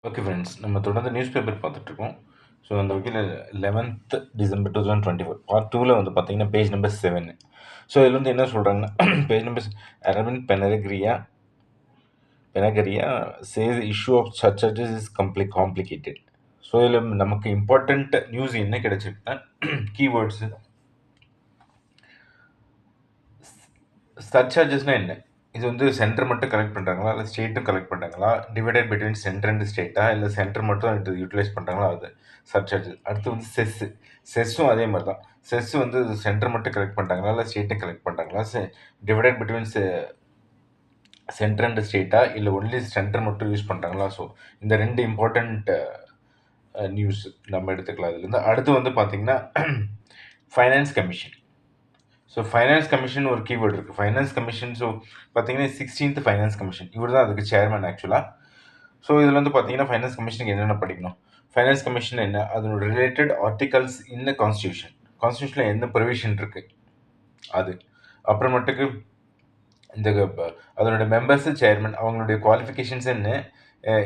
Okay friends, நம்ம தொடர்ந்து news paper பார்த்துட்ருக்கோம். ஸோ அந்த வகையில் 11th டிசம்பர் 2024 பார்ட் 2ல் வந்து பார்த்தீங்கன்னா பேஜ் நம்பர் 7. ஸோ இதில் வந்து என்ன சொல்கிறாங்கன்னா page number Arvind Panagariya says issue of surcharges is complicated. So இதில் நமக்கு இம்பார்ட்டண்ட் நியூஸ் என்ன கிடைச்சிருக்குன்னா கீவேர்ட்ஸு சர்ச்சார்ஜஸ்னால் என்ன, இது வந்து சென்டர் மட்டும் கலெக்ட் பண்ணுறாங்களா இல்லை ஸ்டேட்டும் கலெக்ட் பண்ணுறாங்களா, டிவைடட் பிட்வீன் சென்டர் அண்ட் ஸ்டேட்டா இல்லை சென்டர் மட்டும் இது யூட்டிலைஸ் பண்ணுறாங்களா, அது சர்ச்சார்ஜஸ். அடுத்து வந்து செஸ்ஸும் அதே மாதிரி தான். செஸ் வந்து சென்டர் மட்டும் கலெக்ட் பண்ணுறாங்களா இல்லை ஸ்டேட்டும் கலெக்ட் பண்ணுறாங்களா, டிவைடட் பிட்வீன் சென்டர் அண்ட் ஸ்டேட்டா இல்லை ஒன்லி சென்டர் மட்டும் யூஸ் பண்ணுறாங்களா. ஸோ இந்த ரெண்டு இம்பார்ட்டண்ட் நியூஸ் நம்ம எடுத்துக்கலாம் இதுலேருந்து. அடுத்து வந்து பார்த்திங்கன்னா finance commission. So finance commission ஒரு கீவேர்டு இருக்குது. ஃபைனான்ஸ் கமிஷன் ஸோ பார்த்தீங்கன்னா 16th ஃபைனான்ஸ் கமிஷன், இவர் தான் அதுக்கு சேர்மன் ஆக்சுவலாக. ஸோ இதில் வந்து பார்த்தீங்கன்னா ஃபைனான்ஸ் கமிஷனுக்கு என்னென்ன படிக்கணும், ஃபைனான்ஸ் கமிஷன் என்ன, அதனோட ரிலேட்டட் ஆர்டிகல்ஸ் இந்த கான்ஸ்டியூஷனில் என்ன ப்ரொவிஷன் இருக்குது அது, அப்புறமேட்டுக்கு இந்த அதனோட மெம்பர்ஸு சேர்மன் அவங்களுடைய குவாலிஃபிகேஷன்ஸ் என்ன,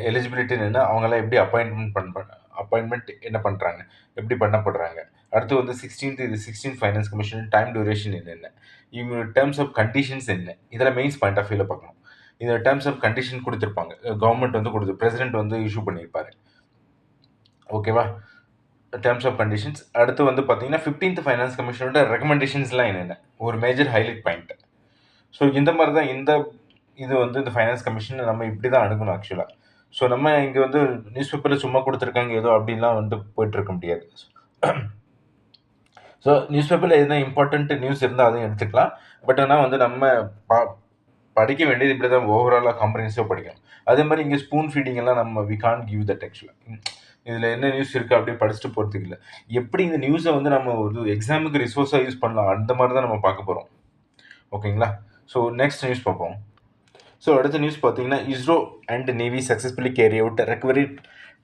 எலிஜிபிலிட்டி என்ன, அவங்களாம் எப்படி அப்பாயின்மெண்ட் என்ன பண்ணுறாங்க, எப்படி பண்ணப்படுறாங்க. அடுத்து வந்து 16th finance commission time duration என்னென்ன, இவங்க டேர்ம்ஸ் ஆஃப் கண்டிஷன்ஸ் என்ன, இதெல்லாம் மெயின்ஸ் பாயிண்ட் ஆஃப் வியூவில் பார்க்கணும். இந்த டேர்ம்ஸ் ஆஃப் கண்டிஷன் கொடுத்துருப்பாங்க, கவர்மெண்ட் வந்து பிரசிடென்ட் வந்து இஷ்யூ பண்ணியிருப்பாரு. ஓகேவா, டேர்ம்ஸ் ஆஃப் கண்டிஷன்ஸ். அடுத்து வந்து பார்த்தீங்கன்னா 15th ஃபைனான்ஸ் கமிஷனோட ரெக்கமெண்டேஷன்ஸ்லாம் என்னென்ன, ஒரு மேஜர் ஹைலைட் பாயிண்ட். ஸோ இந்த மாதிரி தான் இது வந்து இந்த ஃபைனான்ஸ் கமிஷன் நம்ம இப்படி தான் அணுகணும் ஆக்சுவலாக. ஸோ நம்ம இங்கே வந்து நியூஸ் பேப்பரில் சும்மா கொடுத்துருக்காங்க ஏதோ அப்படின்லாம் வந்துட்டு போயிட்டுருக்க முடியாது. ஸோ நியூஸ் பேப்பரில் எதுனா இம்பார்ட்டண்ட் நியூஸ் இருந்தால் அதையும் எடுத்துக்கலாம். பட் ஆனால் வந்து நம்ம படிக்க வேண்டியது இப்படி தான் ஓவராலாக காம்ப்ரஹென்சிவாக படிக்கணும். அதே மாதிரி இங்கே ஸ்பூன் ஃபீடிங் எல்லாம் நம்ம வி கான்ட் கிவ் தட் ஆக்சுவலாக. இதில் என்ன நியூஸ் இருக்குது அப்படியே படிச்சுட்டு போகிறதுக்கு இல்லை, எப்படி இந்த நியூஸை வந்து நம்ம ஒரு எக்ஸாமுக்கு ரிசோர்ஸாக யூஸ் பண்ணலாம் அந்த மாதிரி தான் நம்ம பார்க்க போகிறோம். ஓகேங்களா. ஸோ நெக்ஸ்ட் நியூஸ் பார்ப்போம். ஸோ அடுத்த நியூஸ் பார்த்தீங்கன்னா ISRO and navy successfully carry out recovery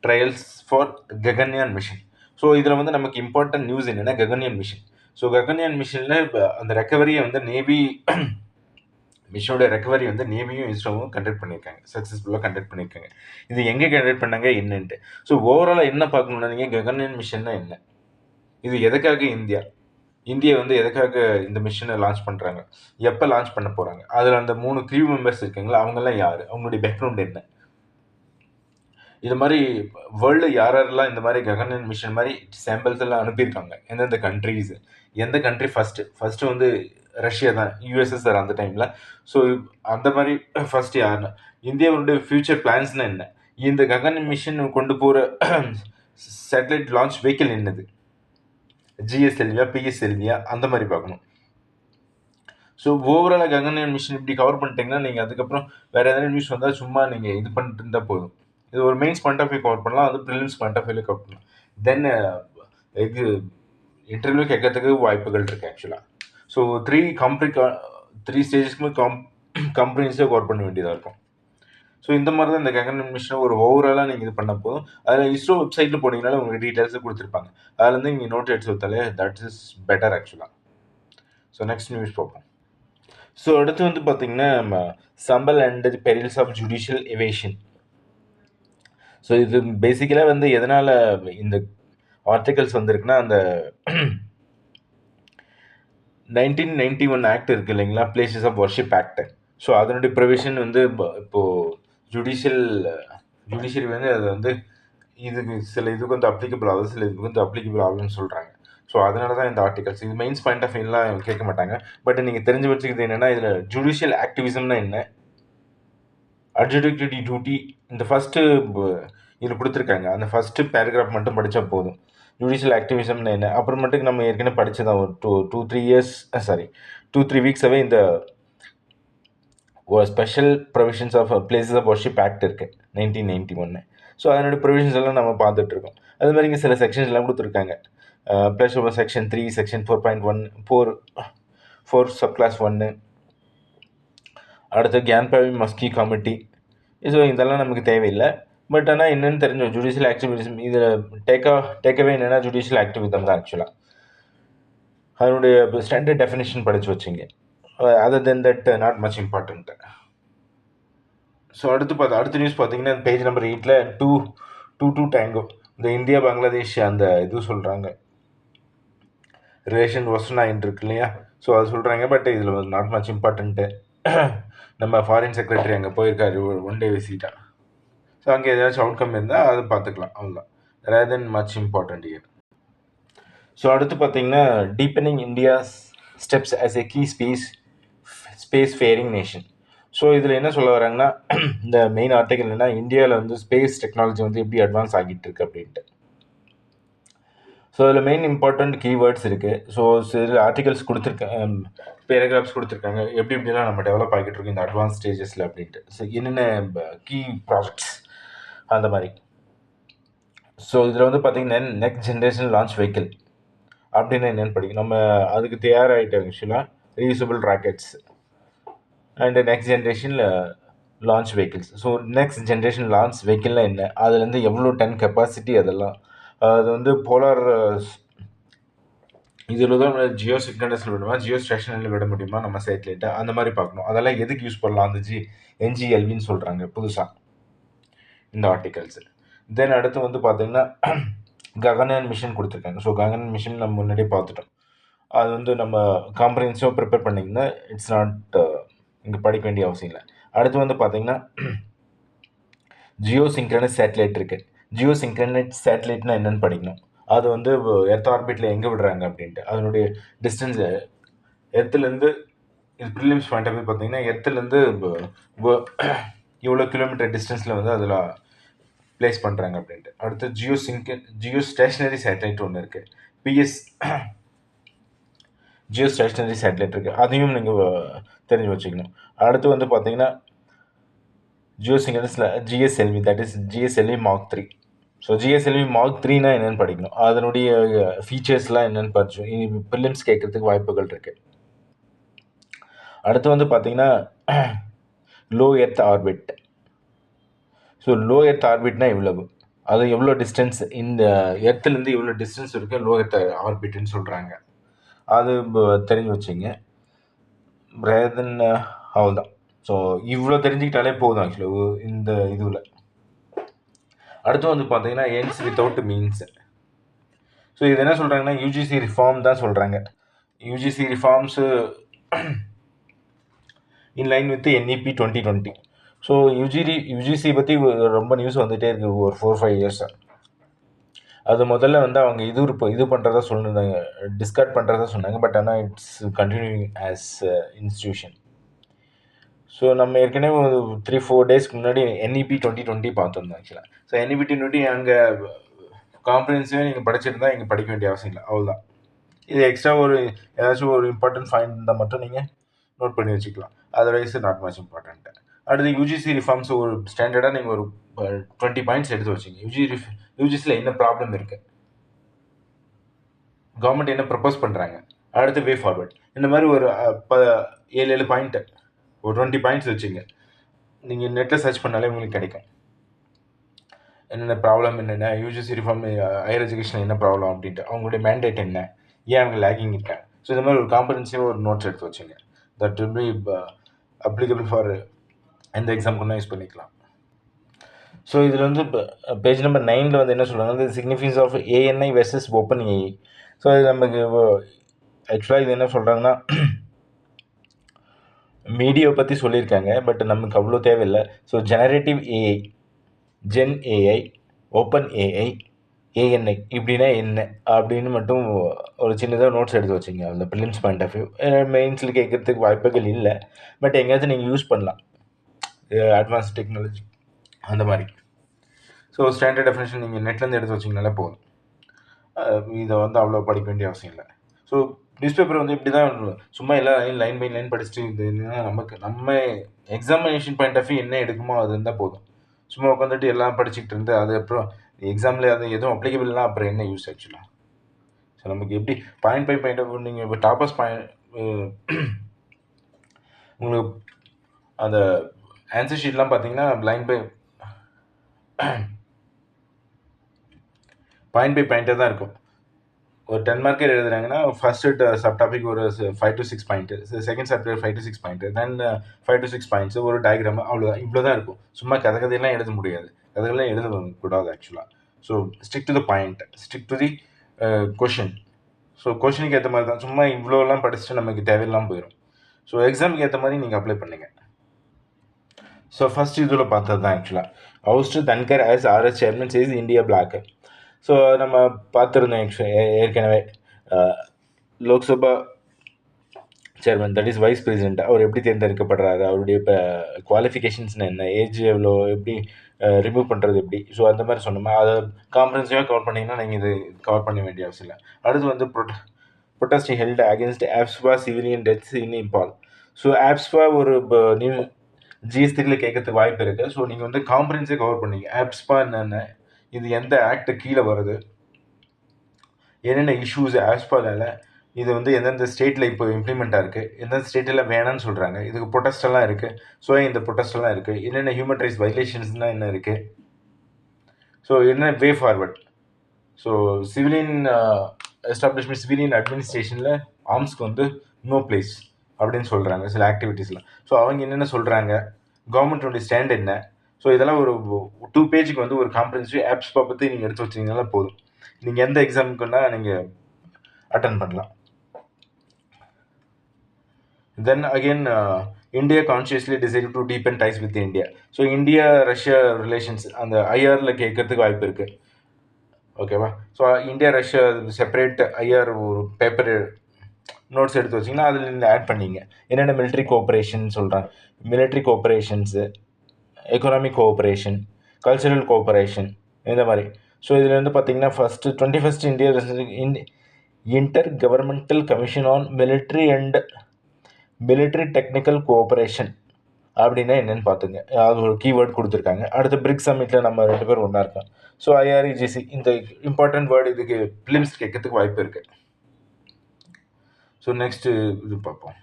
trials for Gaganyaan mission. So இதில் வந்து நமக்கு இம்பார்ட்டன்ட் நியூஸ் என்னென்னா ககன்யான் மிஷன். ஸோ ககன்யான் மிஷனில் அந்த ரெக்கவரியை வந்து நேவி மிஷனோட ரெக்கவரி வந்து நேவியும் இஸ்ரோவும் கண்டக்ட் பண்ணியிருக்காங்க, சக்ஸஸ்ஃபுல்லாக கண்டக்ட் பண்ணியிருக்காங்க. இது எங்கே கண்டக்ட் பண்ணாங்க என்னன்ட்டு. ஸோ ஓவராலாக என்ன பார்க்கணுன்னா நீங்கள் ககன்யான் மிஷன்னா என்ன, இது எதுக்காக இந்தியா வந்து எதுக்காக இந்த மிஷனை லான்ச் பண்ணுறாங்க, எப்போ லான்ச் பண்ண போகிறாங்க, அதில் அந்த 3 க்ரூ மெம்பர்ஸ் இருக்காங்களா அவங்கெல்லாம் யார், அவங்களுடைய பேக்ரவுண்ட் என்ன, இது மாதிரி வேர்ல்டில் யாரெல்லாம் இந்த மாதிரி ககன்யான் மிஷன் மாதிரி சாம்பிள்ஸ் எல்லாம் அனுப்பியிருக்காங்க, எந்தெந்த கண்ட்ரீஸ், எந்த கண்ட்ரி ஃபஸ்ட்டு வந்து ரஷ்யா தான், யூஎஸ்எஸ்ஆர் அந்த டைமில். ஸோ அந்த மாதிரி ஃபஸ்ட்டு யாருன்னா இந்தியாவுடைய ஃப்யூச்சர் பிளான்ஸ்னால் என்ன, இந்த ககன்யான் மிஷன் கொண்டு போகிற சேட்டலைட் லான்ச் வெஹிக்கிள் என்னது, ஜிஎஸ்எல்வியா பிஎஸ்எல்வியா அந்த மாதிரி பார்க்கணும். ஸோ ஓவராலாக ககன்யான் மிஷன் இப்படி கவர் பண்ணிட்டீங்கன்னா நீங்கள் அதுக்கப்புறம் வேறு எதாவது நியூஸ் வந்தால் சும்மா நீங்கள் இது பண்ணிட்டு இருந்தால் போதும். இது ஒரு mains point of view cover பண்ணலாம், அது ப்ரிலிம்ஸ் பாயிண்ட் ஆஃப் வியூவில் கவர் பண்ணலாம். தென் இது இன்டர்வியூ கேட்கறதுக்கு வாய்ப்புகள் இருக்குது ஆக்சுவலாக. ஸோ 3 ஸ்டேஜஸ்க்குமே கம்பெனிஸே கவர் பண்ண வேண்டியதாக இருக்கும். ஸோ இந்த மாதிரி தான் இந்த ககன்யான் மிஷனை ஒரு ஓவராலாக நீங்கள் இது பண்ண போதும். அதில் இஸ்ரோ வெப்சைட்டில் போனீங்கனாலும் உங்களுக்கு டீட்டெயில்ஸை கொடுத்துருப்பாங்க, அதுலேருந்து நீங்கள் நோட் எடுத்து வைத்தாலே தட் இஸ் பெட்டர் ஆக்சுவலாக. ஸோ நெக்ஸ்ட் நியூஸ் பார்ப்போம். ஸோ அடுத்து வந்து பார்த்தீங்கன்னா Sambhal and the perils of judicial evasion. So இது பேசிக்கலாக வந்து எதனால் இந்த ஆர்டிகல்ஸ் வந்திருக்குன்னா அந்த 1991 ஆக்ட் இருக்குது இல்லைங்களா, places of worship act. So அதனுடைய ப்ரொவிஷன் வந்து இப்போது ஜுடிஷியரி வந்து அது வந்து இதுக்கு இதுக்கு வந்து அப்ளிகபிள் ஆகுது, சில இதுக்கு வந்து அப்ளிகபிள் ஆகுதுன்னு சொல்கிறாங்க. ஸோ அதனால தான் இந்த ஆர்டிகல்ஸ் இது மெயின்ஸ் பாயிண்ட் ஆஃப் வியூலாம் கேட்க மாட்டாங்க. பட் நீங்கள் தெரிஞ்சு வச்சுக்கிறது என்னென்னா இதில் ஜுடிஷியல் ஆக்டிவிசம்னா என்ன, அட்ஜுடிகேட்டிவ் டியூட்டி, இந்த ஃபஸ்ட்டு இதில் கொடுத்துருக்காங்க, அந்த ஃபஸ்ட்டு பேராகிராஃப் மட்டும் படித்தா போதும். ஜுடிஷியல் ஆக்டிவிசம்னு என்ன, அப்புறமேட்டுக்கு நம்ம ஏற்கனவே படித்ததான் ஒரு 2-3 வீக்ஸாகவே இந்த special provisions of places of worship act இருக்குது 1991. ஸோ அதனுடைய ப்ரொவிஷன்ஸ் எல்லாம் நம்ம பார்த்துட்ருக்கோம். அது மாதிரி இங்கே சில செக்ஷன்ஸ் எல்லாம் கொடுத்துருக்காங்க. Plus over section 3, section 4.1, 4 sub clause 1, அடுத்து கியான்பேவி மஸ்கி கமிட்டி. ஸோ இதெல்லாம் நமக்கு தேவையில்லை. பட் ஆனால் என்னென்னு தெரிஞ்சோம், ஜுடிஷியல் ஆக்டிவிசம் இதில் டேக்அவே என்னென்னா ஜுடிஷியல் ஆக்டிவிசம் தான் ஆக்சுவலாக. அதனுடைய ஸ்டாண்டர்ட் டெஃபினேஷன் படித்து வச்சிங்க. Other then that not much important. So அடுத்த நியூஸ் பார்த்தீங்கன்னா பேஜ் நம்பர் 8ல் டூ டேங்கோ இந்த இந்தியா பங்களாதேஷ் அந்த இது சொல்கிறாங்க ரிலேஷன் ஒஸ்டன் ஆகிட்டு இருக்கு இல்லையா. ஸோ அது சொல்கிறாங்க. பட் இதில் நாட் மச் இம்பார்ட்டண்ட்டு. நம்ம ஃபாரின் செக்ரட்டரி அங்கே போயிருக்காரு ஒன் டே விசிட்டாக. ஸோ அங்கே ஏதாச்சும் அவுட்கம் இருந்தால் அது பார்த்துக்கலாம், அவ்வளோதான். Rather than much important year. So அடுத்து பார்த்தீங்கன்னா deepening India's steps as a key space faring nation. So இதில் என்ன சொல்ல வராங்கன்னா இந்த மெயின் ஆர்டிக்கல் என்னன்னா இந்தியாவில் வந்து ஸ்பேஸ் டெக்னாலஜி வந்து எப்படி அட்வான்ஸ் ஆகிட்டு இருக்கு அப்படின்ட்டு. ஸோ அதில் மெயின் இம்பார்ட்டண்ட் கீவேர்ட்ஸ் இருக்குது. ஸோ சில ஆர்டிகல்ஸ் கொடுத்துருக்கேன், பேராகிராஃப்ஸ் கொடுத்துருக்காங்க எப்படி எப்படிலாம் நம்ம டெவலப் ஆகிட்டு இருக்கோம் இந்த அட்வான்ஸ் ஸ்டேஜஸில் அப்படின்ட்டு. ஸோ என்னென்ன கீ ப்ராஜெக்ட்ஸ் அந்த மாதிரி. ஸோ இதில் வந்து பார்த்திங்கன்னா நெக்ஸ்ட் ஜென்ரேஷன் லான்ச் வெஹிக்கிள் அப்படின்னு என்னென்னு படிக்கும். நம்ம அதுக்கு தயாராகிட்டோம் ஆக்சுவலாக. Reusable rockets and next generation launch vehicles. So next generation launch வெஹிக்கிள்னால் என்ன, அதுலேருந்து எவ்வளோ டன் கெப்பாசிட்டி, அதெல்லாம் அது வந்து போலார் இதில் தான் ஜியோ சிக்னல்ஸில் விடுமா, ஜியோ ஸ்டேஷனில் விட முடியுமா நம்ம சேட்டலைட்டை, அந்த மாதிரி பார்க்கணும். அதெல்லாம் எதுக்கு யூஸ் பண்ணலாம் அந்த என்ஜிஎல்வின்னு சொல்கிறாங்க புதுசாக இந்த ஆர்டிகல்ஸு. தென் அடுத்து வந்து பார்த்திங்கன்னா ககன்யான் மிஷன் கொடுத்துருக்காங்க. ஸோ ககன்யான் மிஷன் நம்ம முன்னாடியே பார்த்துட்டோம். அது வந்து நம்ம காம்ப்ரிஹென்சிவாக ப்ரிப்பேர் பண்ணிங்கன்னா இட்ஸ் நாட் இங்கே படிக்க வேண்டிய அவசியம் இல்லை. அடுத்து வந்து பார்த்திங்கன்னா ஜியோ சிங்க்ரனஸ் சேட்டலைட் இருக்குது. ஜியோ சிங்க்ரனஸ் சேட்டலைட்னா என்னென்னு படிக்கணும். அது வந்து எர்த் ஆர்பிட்டில் எங்கே விடுறாங்க அப்படின்ட்டு, அதனுடைய டிஸ்டன்ஸ் எர்த்துலேருந்து இது ப்ரிலிம்ஸ் பாயிண்ட் ஆஃப் வியூ பார்த்தீங்கன்னா எர்த்துலேருந்து இவ்வளோ கிலோமீட்டர் டிஸ்டன்ஸில் வந்து அதில் ப்ளேஸ் பண்ணுறாங்க அப்படின்ட்டு. அடுத்து ஜியோ ஸ்டேஷ்னரி சேட்டலைட் ஒன்று இருக்குது. ஜியோ ஸ்டேஷ்னரி சேட்டலைட் இருக்குது, அதையும் நீங்கள் தெரிஞ்சு வச்சுக்கணும். அடுத்து வந்து பார்த்தீங்கன்னா ஜியோ சிங்க்ரனஸில் GSLV, that is GSLV mark 3. So GSLV mark 3னா என்னென்னு படிக்கணும், அதனுடைய ஃபீச்சர்ஸ்லாம் என்னென்னு படிச்சோம். இனி ப்ரிலிம்ஸ் கேட்குறதுக்கு வாய்ப்புகள் இருக்குது. அடுத்து வந்து பார்த்திங்கன்னா low earth orbit. So low earth ஆர்பிட்னா எவ்வளவு, அது எவ்வளோ டிஸ்டன்ஸ், இந்த எர்த்துலேருந்து எவ்வளோ டிஸ்டன்ஸ் இருக்குது லோ எர்த் ஆர்பிட்னு சொல்கிறாங்க. அது தெரிஞ்சு வச்சுங்க. ரேதன் அவ்வளோதான். ஸோ இவ்வளோ தெரிஞ்சுக்கிட்டாலே போதும் ஆக்சுவலாக இந்த இதுவில். அடுத்து வந்து பார்த்தீங்கன்னா எண்ட்ஸ் வித்தவுட் மீன்ஸ். ஸோ இது என்ன சொல்கிறாங்கன்னா யூஜிசி ரிஃபார்ம் தான் சொல்கிறாங்க. UGC reforms in line with NEP 2020. So UGC பற்றி ரொம்ப நியூஸ் வந்துகிட்டே இருக்குது ஒரு 4-5 இயர்ஸாக. அது முதல்ல வந்து அவங்க இது பண்ணுறதா சொல்லியிருந்தாங்க, டிஸ்கார்ட் பண்ணுறதா சொன்னாங்க. பட் ஆனால் it's continuing as institution. So நம்ம ஏற்கனவே ஒரு 3-4 டேஸ்க்கு முன்னாடி NEP 2020 பார்த்துருந்தோம் ஆக்சுவலாக. ஸோ NEP 2020 அங்கே காம்ப்ரிஹென்சிவாக நீங்கள் படிச்சிருந்தா இங்கே படிக்க வேண்டிய அவசியம் இல்லை, அவ்வளோதான். இது எக்ஸ்ட்ரா ஏதாச்சும் ஒரு இம்பார்ட்டன்ட் ஃபைண்ட் இருந்தால் மட்டும் நீங்கள் நோட் பண்ணி வச்சுக்கலாம். Otherwise not much important. அடுத்து யூஜிசி ரிஃபார்ம்ஸ் ஒரு ஸ்டாண்டர்டாக நீங்கள் ஒரு 20 பாயிண்ட்ஸ் எடுத்து வச்சிங்க. யூஜிசியில் என்ன ப்ராப்ளம் இருக்குது, கவர்மெண்ட் என்ன ப்ரப்போஸ் பண்ணுறாங்க, அடுத்து வே ஃபார்வர்ட், இந்த மாதிரி ஒரு 7 பாயிண்ட்டு ஒரு 20 பாயிண்ட்ஸ் வச்சுங்க. நீங்கள் நெட்டில் சர்ச் பண்ணாலே உங்களுக்கு கிடைக்கும் என்னென்ன ப்ராப்ளம், என்னென்ன யூஜிசி ரிஃபார்ம் ஹையர் எஜுகேஷன் என்ன ப்ராப்ளம் அப்படின்ட்டு, அவங்களுடைய மேண்டேட் என்ன, ஏன் அவங்க லேக்கிங் இருக்காங்க. ஸோ இந்த மாதிரி ஒரு காம்பரன்சிவாக ஒரு நோட்ஸ் எடுத்து வச்சுங்க. That will be applicable for எந்த எக்ஸாமுக்குன்னா யூஸ் பண்ணிக்கலாம். ஸோ இதில் வந்து பேஜ் நம்பர் 9ல் வந்து என்ன சொல்கிறாங்க, significance of ANI versus open AI. So இது நமக்கு ஆக்சுவலாக இது என்ன சொல்கிறாங்கன்னா மீடியாவை பற்றி சொல்லியிருக்காங்க. பட் நமக்கு அவ்வளோ தேவையில்லை. So generative AI, gen AI, open AI, ANI இப்படின்னா என்ன அப்படின்னு மட்டும் ஒரு சின்னதாக நோட்ஸ் எடுத்து வச்சிங்க. அந்த ப்ரிலிம்ஸ் பாயிண்ட் ஆஃப் வியூ. மெயின்ஸில் கேட்குறதுக்கு வாய்ப்புகள் இல்லை, பட் எங்கேயாச்சும் நீங்கள் யூஸ் பண்ணலாம் அட்வான்ஸ் டெக்னாலஜி அந்த மாதிரி. ஸோ ஸ்டாண்டர்ட் டெஃபினேஷன் நீங்கள் நெட்லேருந்து எடுத்து வச்சிங்கனாலே போதும். இதை வந்து அவ்வளோ படிக்க வேண்டிய அவசியம் இல்லை. ஸோ நியூஸ் பேப்பர் வந்து இப்படி தான் சும்மா எல்லாம் லைன் பை லைன் படிச்சுட்டு இது நம்ம எக்ஸாமினேஷன் பாயிண்ட் ஆஃப் வியூ என்ன எடுக்குமோ அது இருந்தால் போதும். சும்மா உட்காந்துட்டு எல்லாம் படிச்சுக்கிட்டு இருந்து அது அப்புறம் எக்ஸாமில் அது எதுவும் அப்ளிகபிள்னா அப்புறம் என்ன யூஸ் ஆக்சுவலாக. ஸோ நமக்கு எப்படி point by point of view நீங்கள் இப்போ டாப்பர்ஸ் உங்களுக்கு அந்த ஆன்சர் ஷீட்லாம் பார்த்தீங்கன்னா லைன் பை பாயிண்ட் பை பாயிண்ட்டாக தான் இருக்கும். ஒரு 10 மார்க்கர் எழுதுறாங்கன்னா ஃபர்ஸ்ட் சப் டாபிக் ஒரு 5 to 6 point, second chapter 5 to 6 point, then 5 to 6 points, ஒரு டயக்ராம், அவ்வளோதான். இவ்வளோ தான் இருக்கும். சும்மா கதையெல்லாம் எழுத முடியாது. கதையெல்லாம் எழுத கூடாது ஆக்சுவலாக. So stick to the point, stick to the question. So கொஷினுக்கு ஏற்ற மாதிரி தான். சும்மா இவ்வளோலாம் படிச்சுட்டு நமக்கு தேவையில்லாமல் போயிடும். ஸோ எக்ஸாமுக்கு ஏற்ற மாதிரி நீங்கள் அப்ளை பண்ணுங்க. ஸோ ஃபர்ஸ்ட் இதில் பார்த்தது தான் ஆக்சுவலாக. Oust Dhankhar as RS chairman says India bloc. So நம்ம பார்த்துருந்தோம் ஏற்கனவே. Lok Sabha chairman, that is vice president, அவர் எப்படி தேர்ந்தெடுக்கப்படுறாரு, அவருடைய இப்போ குவாலிஃபிகேஷன்ஸ்னு என்ன, ஏஜ் எவ்வளோ, எப்படி ரிமூவ் பண்ணுறது எப்படி. ஸோ அந்த மாதிரி சொன்னோமா, அதை காம்ப்ரஹென்சிவாக கவர் பண்ணிங்கன்னா நீங்கள் இது கவர் பண்ண வேண்டிய அவசியம் இல்லை. அடுத்து வந்து protest held against AFSPA civilian deaths in Nepal. So AFSPA ஒரு நியூ ஜிஎஸ்டியில் கேட்கறதுக்கு வாய்ப்பு இருக்குது. ஸோ நீங்கள் வந்து காம்ப்ரஹென்சிவ் கவர் பண்ணீங்க. AFSPA என்னென்ன, இது எந்த ஆக்ட் கீழே வருது, என்னென்ன இஷ்யூஸ் AFSPAல, இது வந்து எந்தெந்த ஸ்டேட்டில் இப்போ இம்ப்ளிமெண்ட்டாக இருக்குது, எந்தெந்த ஸ்டேட்டில் வேணான்னு சொல்கிறாங்க, இதுக்கு ப்ரொட்டஸ்டெல்லாம் இருக்குது. ஸோ இந்த ப்ரொட்டஸ்டெல்லாம் இருக்குது, என்னென்ன ஹியூமன் ரைட்ஸ் வைலேஷன்ஸ்னால் என்ன இருக்குது, ஸோ என்ன way forward. So civilian establishment, civilian அட்மினிஸ்ட்ரேஷனில் ஆர்ம்ஸ்க்கு வந்து நோ பிளேஸ் அப்படின்னு சொல்கிறாங்க சில ஆக்டிவிட்டீஸில். ஸோ அவங்க என்னென்ன சொல்கிறாங்க, கவர்மெண்ட்டோடைய ஸ்டாண்ட் என்ன. ஸோ இதெல்லாம் ஒரு 2 பேஜுக்கு வந்து ஒரு காம்ப்ரஹென்சிவ் AFSPA பற்றி நீங்கள் எடுத்து வச்சிங்கனால போதும். நீங்கள் எந்த எக்ஸாமுக்குன்னா நீங்கள் அட்டன் பண்ணலாம். Then again India consciously decide to deepen ties with India. So India Russia relations அந்த ஐஆரில் கேட்கறதுக்கு வாய்ப்பு இருக்குது. ஓகேவா. So India Russia separate IR ஒரு பேப்பர் நோட்ஸ் எடுத்து வச்சிங்கன்னா அதில் நீங்கள் ஆட் பண்ணிங்க. என்னென்ன மிலிட்ரி கோஆப்ரேஷன் சொல்கிறாங்க, military cooperations, economic cooperation, cultural cooperation, இந்த மாதிரி. ஸோ இதில் வந்து பார்த்தீங்கன்னா first 21st India intergovernmental commission on military and military technical cooperation அப்படின்னா என்னென்னு பார்த்துங்க. அது ஒரு கீவேர்ட் கொடுத்துருக்காங்க. அடுத்து பிரிக்ஸ் சம்மிட்டில் நம்ம 2 பேர் ஒன்றா இருக்கோம். ஸோ IREGC இந்த இம்பார்ட்டன்ட் வேர்டு, இதுக்கு ஃபிலிம்ஸ் கேட்கறதுக்கு வாய்ப்பு இருக்குது. ஸோ நெக்ஸ்ட்டு இது பார்ப்போம்.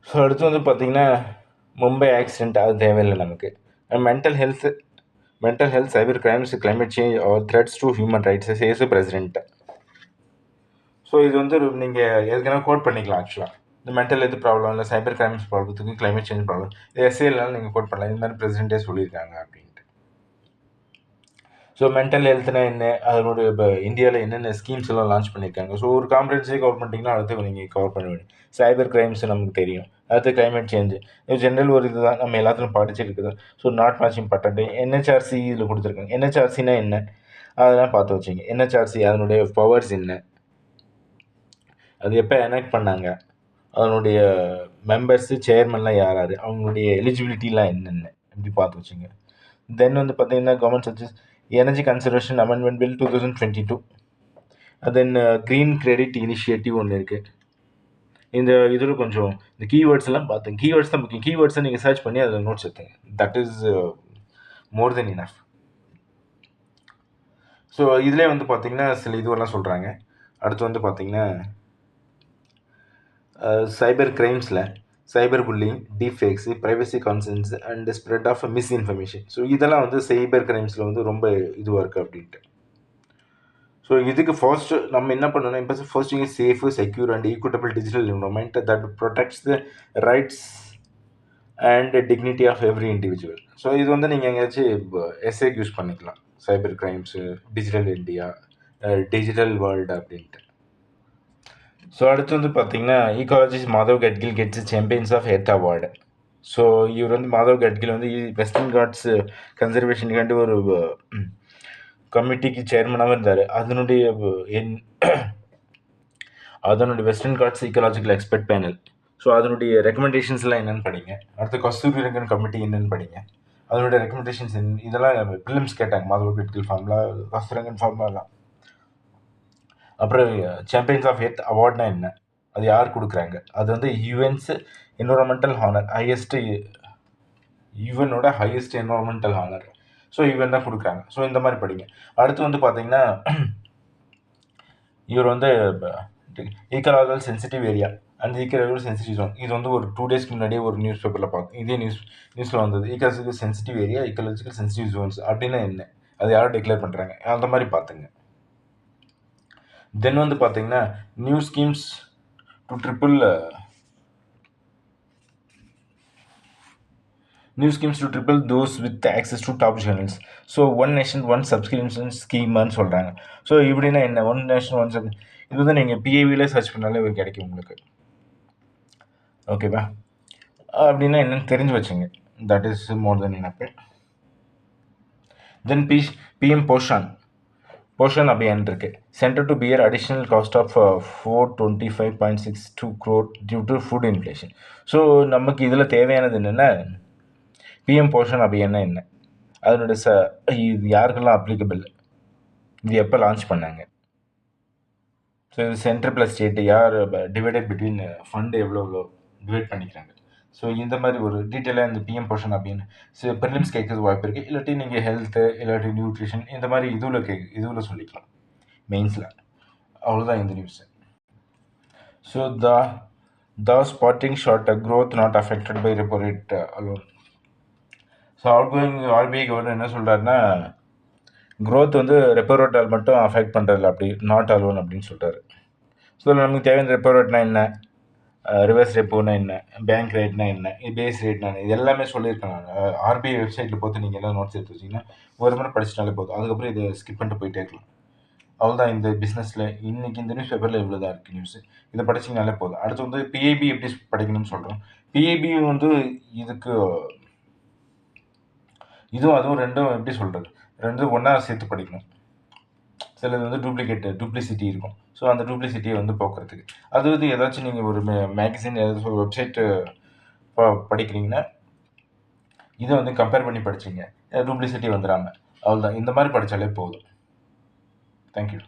ஸோ அடுத்து வந்து பார்த்திங்கன்னா மும்பை ஆக்சிடெண்ட், அது தேவையில்லை நமக்கு. Mental health cyber crimes, climate change are threats to human rights says president. So இது வந்து நீங்கள் எதுக்குன்னா கோட் பண்ணிக்கலாம் ஆக்சுவலாக. இந்த மென்டல் ஹெல்த் ப்ராப்ளம் இல்லை சைபர் கிரைம்ஸ் ப்ராப்ளத்துக்கு, கிளைமேட் சேஞ்ச் ப்ராப்ளம், இது எஸ்ஏனாலும் நீங்கள் கோட் பண்ணலாம். இந்த மாதிரி பிரசிடென்ட்டே சொல்லியிருக்காங்க அப்படின்ட்டு. ஸோ மென்டல் ஹெல்த்னா என்ன, அதனுடைய இப்போ இந்தியாவில் என்னென்ன ஸ்கீம்ஸ் எல்லாம் லான்ச் பண்ணியிருக்காங்க. ஸோ ஒரு காம்ப்ரஹென்சிவ் கவர் பண்ணிட்டீங்கன்னா அடுத்து நீங்கள் கவர் பண்ண வேண்டிய சைபர் கிரைம்ஸ் நமக்கு தெரியும். அடுத்து கிளைமேட் சேஞ்சு, இது ஜென்ரல் ஒரு இதுதான், நம்ம எல்லாத்துலையும் படிச்சிருக்குது. So not much important. NHRC இதில் கொடுத்துருக்காங்க. NHRCனா என்ன, அதெல்லாம் பார்த்து வச்சிங்க. NHRC அதனுடைய பவர்ஸ் என்ன, அது எப்போ எனாக்ட் பண்ணாங்க, அதனுடைய மெம்பர்ஸு சேர்மன்லாம் யார் யார், அவங்களுடைய எலிஜிபிலிட்டிலாம் என்னென்ன, இப்படி பார்த்து வச்சுங்க. தென் வந்து பார்த்தீங்கன்னா government searches energy conservation amendment bill 2022. Then green credit initiative ஒன்று இருக்குது. இந்த இதில் கொஞ்சம் இந்த கீவேர்ட்ஸ் எல்லாம் பார்த்துங்க. கீவேர்ட்ஸ் தான் முக்கியம். கீவேர்ட்ஸை நீங்கள் சர்ச் பண்ணி அதில் நோட்ஸ் எடுத்துங்க. That is more than enough. So இதிலே வந்து பார்த்தீங்கன்னா சில இதுவெல்லாம் சொல்கிறாங்க. அடுத்து வந்து பார்த்தீங்கன்னா சைபர் கிரைம்ஸில் cyber bullying, deepfakes, privacy concerns and spread of misinformation. So இதெல்லாம் வந்து சைபர் கிரைம்ஸில் வந்து ரொம்ப இதுவாக இருக்குது அப்படின்ட்டு. ஸோ இதுக்கு ஃபர்ஸ்ட்டு நம்ம என்ன பண்ணணும், இப்போ ஃபர்ஸ்ட் இங்கே safe, secure and equitable digital environment that protects the rights and dignity of every individual. So இது வந்து நீங்கள் எங்கேயாச்சும் எஸ்ஏக்கு யூஸ் பண்ணிக்கலாம். Cyber crimes, digital India, digital world அப்படின்ட்டு. ஸோ அடுத்து வந்து பார்த்தீங்கன்னா ecologist Madhav Gadgil gets champions of earth award. So இவர் வந்து மாதவ் கட்கில் வந்து வெஸ்டர்ன் காட்ஸ் கன்சர்வேஷனுக்காண்டி ஒரு கமிட்டிக்கு சேர்மனாகவும் இருந்தார். அதனுடைய Western Ghats ecological expert panel. So அதனுடைய ரெக்கமெண்டேஷன்ஸ்லாம் என்னென்னு படிங்க. அடுத்து கஸ்தூரி ரங்கன் கமிட்டி என்னென்னு படிங்க. அதனுடைய ரெக்கமெண்டேஷன்ஸ் இதெல்லாம் ஃபிலிம்ஸ் கேட்டாங்க. மாதவ் கட்கில் ஃபார்முலா, கஸ்தூரி ரங்கன் ஃபார்முலாலாம். அப்புறம் சாம்பியன்ஸ் ஆஃப் எர்த் அவார்ட்னா என்ன, அது யார் கொடுக்குறாங்க, அது வந்து யுஎன்ஸ் என்வரான்மெண்டல் ஹானர், யுஎனோட highest environmental honour. So UN தான் கொடுக்குறாங்க. ஸோ இந்த மாதிரி படிங்க. அடுத்து வந்து பார்த்தீங்கன்னா இவர் வந்து ecological sensitive area and ecological sensitive zone, இது வந்து ஒரு 2 டேஸ்க்கு முன்னாடியே ஒரு நியூஸ் பேப்பரில் பார்த்தோம். இதே நியூஸில் வந்தது. Ecological sensitive area, ecological sensitive Jones அப்படின்னா என்ன, அது யாரும் டிக்ளேர் பண்ணுறாங்க, அந்த மாதிரி பார்த்துங்க. தென் வந்து பார்த்தீங்கன்னா new schemes to triple new schemes to triple those with access to top channels. So one nation one subscription ஸ்கீம்னு சொல்கிறாங்க. ஸோ இப்படின்னா என்ன, ஒன் நேஷன் ஒன் இது வந்து நீங்கள் பிஏவிலே சர்ச் பண்ணாலே இது கிடைக்கும் உங்களுக்கு. ஓகேவா? அப்படின்னா என்னன்னு தெரிஞ்சு வச்சுங்க. That is more than enough. Then PM Poshan Abhiyan இருக்கு. Centre to bear additional cost of 425.62 crore due to food inflation. So நமக்கு இதில் தேவையானது என்னென்னா, பிஎம் போஷன் அபியான்னா என்ன, அதனுடைய இது யாருக்கெல்லாம் அப்ளிகபிள், இது எப்போ லான்ச் பண்ணாங்க, ஸோ இது சென்ட்ரல் ப்ளஸ் ஸ்டேட் யார் டிவைடட் பிட்வீன் ஃபண்டு எவ்வளோ டிவைட் பண்ணிக்கிறாங்க. ஸோ இந்த மாதிரி ஒரு டீட்டெயிலாக இந்த பிஎம் போஷன் அப்படின்னு ப்ரிலிம்ஸ் கேட்கறது வாய்ப்பு இருக்குது. இல்லாட்டி நீங்கள் ஹெல்த்து இல்லாட்டி நியூட்ரிஷன் இந்த மாதிரி இதுவில் சொல்லிக்கலாம் மெயின்ஸில். அவ்வளோதான் இந்த news. So the sputtering short growth not affected by repo rate alone. So outgoing RBI governor என்ன சொல்கிறாருன்னா, க்ரோத் வந்து ரெப்போ ரேட்டால் மட்டும் அஃபெக்ட் பண்ணுறதில்ல, அப்படி நாட் அலோன் அப்படின்னு சொல்கிறாரு. ஸோ நமக்கு தேவையான ரெப்போ ரேட்னா என்ன, ரிவர்ஸ் ரெப்போனா என்ன, பேங்க் ரேட்னா என்ன, பேஸ் ரேட்னா என்ன, இது எல்லாமே சொல்லியிருக்கேன் நான். ஆர்பிஐ வெப்சைட்டில் பார்த்து நீங்கள் எல்லாம் நோட்ஸ் எடுத்து வச்சிங்கன்னா ஒரு முறை படிச்சிட்டாலே போதும். அதுக்கப்புறம் இதை ஸ்கிப் பண்ணிட்டு போயிட்டே இருக்கலாம். அவ்வளோதான் இந்த பிஸ்னஸில் இன்றைக்கி இந்த நியூஸ் பேப்பரில் இவ்வளோ தான் இருக்குது நியூஸு. இதை படிச்சிங்கனாலே போதும். அடுத்து வந்து பிஐபி எப்படி படிக்கணும்னு சொல்கிறோம். பிஐபி வந்து இதுவும் அதுவும் ரெண்டும் எப்படி சொல்கிறது, ரெண்டும் ஒன்றா சேர்த்து படிக்கணும். சிலது வந்து டூப்ளிசிட்டி இருக்கும். ஸோ அந்த டூப்ளிசிட்டியை வந்து போக்குறதுக்கு அது வந்து ஏதாச்சும் நீங்கள் ஒரு மேகசின் ஏதாச்சும் ஒரு வெப்சைட்டு படிக்கிறீங்கன்னா இதை வந்து கம்பேர் பண்ணி படிச்சிங்க, டூப்ளிசிட்டி வந்துடாமல். அவ்வளோதான், இந்த மாதிரி படித்தாலே போதும். தேங்க்யூ.